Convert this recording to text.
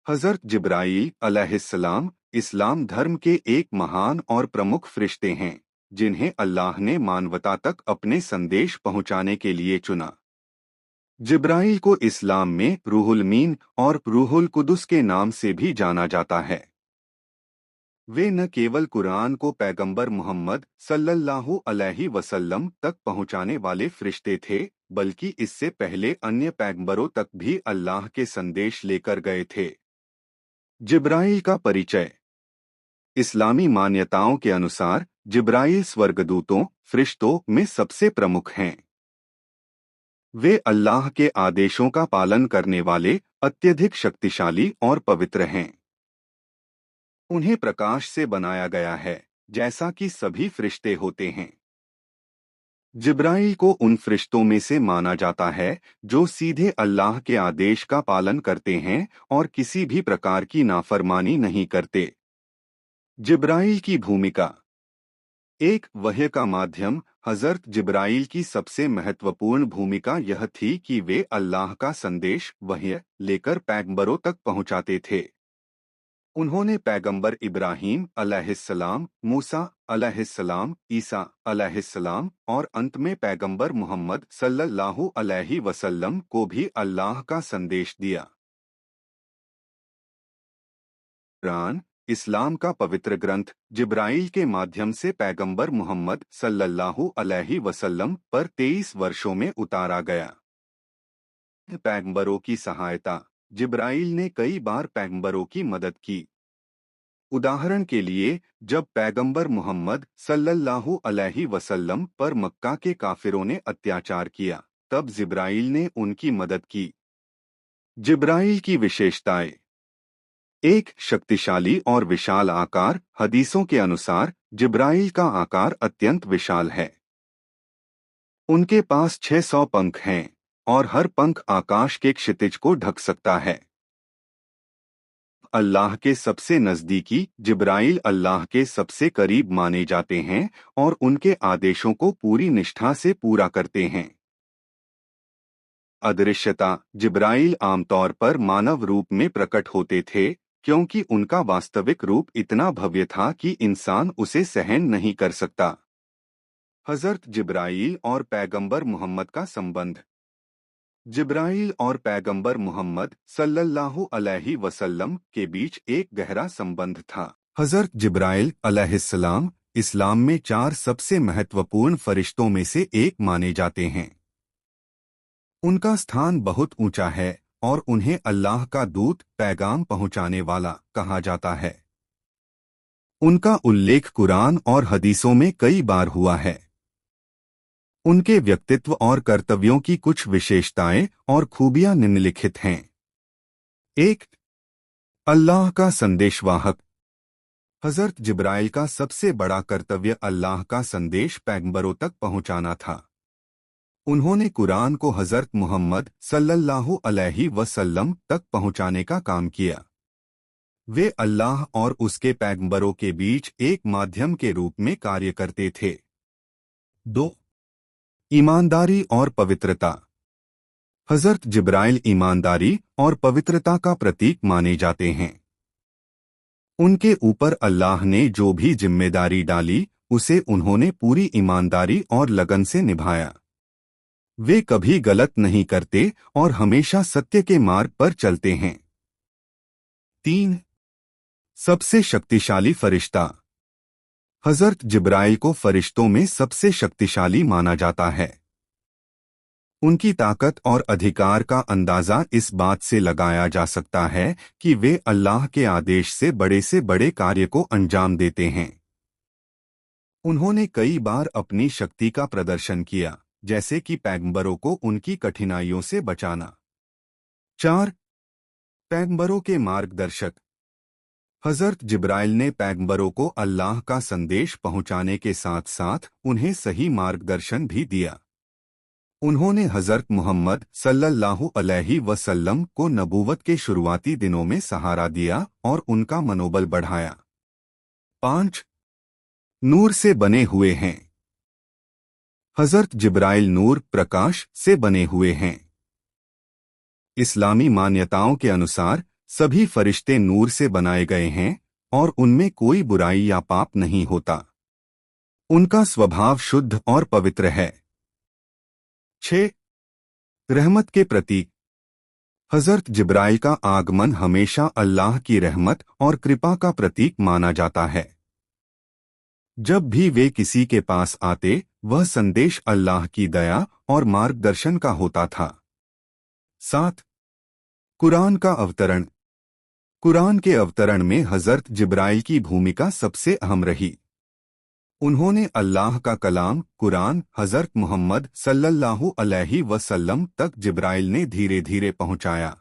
हज़रत जिब्राईल अलैहिस्सलाम इस्लाम धर्म के एक महान और प्रमुख फरिश्ते हैं, जिन्हें अल्लाह ने मानवता तक अपने संदेश पहुंचाने के लिए चुना। जिब्राईल को इस्लाम में रूहुल मीन और रूहुल कुदुस के नाम से भी जाना जाता है। वे न केवल कुरान को पैगंबर मोहम्मद सल्लल्लाहु अलैहि वसल्लम तक पहुंचाने वाले फरिश्ते थे, बल्कि इससे पहले अन्य पैगंबरों तक भी अल्लाह के संदेश लेकर गए थे। जिब्राईल का परिचय। इस्लामी मान्यताओं के अनुसार जिब्राईल स्वर्गदूतों फरिश्तों में सबसे प्रमुख हैं। वे अल्लाह के आदेशों का पालन करने वाले अत्यधिक शक्तिशाली और पवित्र हैं। उन्हें प्रकाश से बनाया गया है, जैसा कि सभी फरिश्ते होते हैं। जिब्राईल को उन फरिश्तों में से माना जाता है जो सीधे अल्लाह के आदेश का पालन करते हैं और किसी भी प्रकार की नाफरमानी नहीं करते। जिब्राईल की भूमिका। एक वह्य का माध्यम। हज़रत जिब्राईल की सबसे महत्वपूर्ण भूमिका यह थी कि वे अल्लाह का संदेश वह्य लेकर पैगंबरों तक पहुंचाते थे। उन्होंने पैगंबर इब्राहीम अलैहिस्सलाम, मूसा अलैहिस्सलाम, ईसा अलैहिस्सलाम और अंत में पैगंबर मोहम्मद सल्लल्लाहु अलैहि वसल्लम को भी अल्लाह का संदेश दिया। कुरान, इस्लाम का पवित्र ग्रंथ, जिब्राईल के माध्यम से पैगंबर मोहम्मद सल्लल्लाहु अलैहि वसल्लम पर 23 वर्षों में उतारा गया। पैगंबरों की सहायता। जिब्राईल ने कई बार पैगंबरों की मदद की। उदाहरण के लिए, जब पैगंबर मोहम्मद सल्लल्लाहु अलैहि वसल्लम पर मक्का के काफिरों ने अत्याचार किया, तब जिब्राईल ने उनकी मदद की। जिब्राईल की विशेषताएं। एक, शक्तिशाली और विशाल आकार। हदीसों के अनुसार जिब्राईल का आकार अत्यंत विशाल है। उनके पास 600 पंख हैं और हर पंख आकाश के क्षितिज को ढक सकता है। अल्लाह के सबसे नज़दीकी। जिब्राईल अल्लाह के सबसे करीब माने जाते हैं और उनके आदेशों को पूरी निष्ठा से पूरा करते हैं। अदृश्यता। जिब्राईल आमतौर पर मानव रूप में प्रकट होते थे, क्योंकि उनका वास्तविक रूप इतना भव्य था कि इंसान उसे सहन नहीं कर सकता। हज़रत जिब्राईल और पैगंबर मोहम्मद का संबंध। जिब्राईल और पैगंबर मोहम्मद सल्लल्लाहु अलैहि वसल्लम के बीच एक गहरा संबंध था। हज़रत जिब्राईल अलैहिस्सलाम इस्लाम में 4 सबसे महत्वपूर्ण फरिश्तों में से एक माने जाते हैं। उनका स्थान बहुत ऊंचा है और उन्हें अल्लाह का दूत, पैगाम पहुंचाने वाला कहा जाता है। उनका उल्लेख कुरान और हदीसों में कई बार हुआ है। उनके व्यक्तित्व और कर्तव्यों की कुछ विशेषताएं और खूबियां निम्नलिखित हैं। 1. अल्लाह का संदेशवाहक। हज़रत जिब्राईल का सबसे बड़ा कर्तव्य अल्लाह का संदेश पैगंबरों तक पहुंचाना था। उन्होंने कुरान को हज़रत मोहम्मद सल्लल्लाहु अलैहि वसल्लम तक पहुंचाने का काम किया। वे अल्लाह और उसके पैगंबरों के बीच एक माध्यम के रूप में कार्य करते थे। 2. ईमानदारी और पवित्रता। हज़रत जिब्राईल ईमानदारी और पवित्रता का प्रतीक माने जाते हैं। उनके ऊपर अल्लाह ने जो भी जिम्मेदारी डाली, उसे उन्होंने पूरी ईमानदारी और लगन से निभाया। वे कभी गलत नहीं करते और हमेशा सत्य के मार्ग पर चलते हैं। 3. सबसे शक्तिशाली फरिश्ता। हज़रत जिब्राईल को फरिश्तों में सबसे शक्तिशाली माना जाता है। उनकी ताकत और अधिकार का अंदाजा इस बात से लगाया जा सकता है कि वे अल्लाह के आदेश से बड़े कार्य को अंजाम देते हैं। उन्होंने कई बार अपनी शक्ति का प्रदर्शन किया, जैसे कि पैगंबरों को उनकी कठिनाइयों से बचाना। 4. पैगंबरों के मार्गदर्शक। हज़रत जिब्राईल ने पैगंबरों को अल्लाह का संदेश पहुंचाने के साथ साथ उन्हें सही मार्गदर्शन भी दिया। उन्होंने हज़रत मोहम्मद सल्लल्लाहु अलैहि वसल्लम को नबूवत के शुरुआती दिनों में सहारा दिया और उनका मनोबल बढ़ाया। 5. नूर से बने हुए हैं। हज़रत जिब्राईल नूर, प्रकाश से बने हुए हैं। इस्लामी मान्यताओं के अनुसार सभी फरिश्ते नूर से बनाए गए हैं और उनमें कोई बुराई या पाप नहीं होता। उनका स्वभाव शुद्ध और पवित्र है। 6. रहमत के प्रतीक। हजरत जिब्राइल का आगमन हमेशा अल्लाह की रहमत और कृपा का प्रतीक माना जाता है। जब भी वे किसी के पास आते, वह संदेश अल्लाह की दया और मार्गदर्शन का होता था। 7. कुरान का अवतरण। कुरान के अवतरण में हजरत जिब्राइल की भूमिका सबसे अहम रही। उन्होंने अल्लाह का कलाम कुरान हजरत मोहम्मद सल्लल्लाहु अलैहि वसल्लम तक जिब्राइल ने धीरे धीरे पहुंचाया।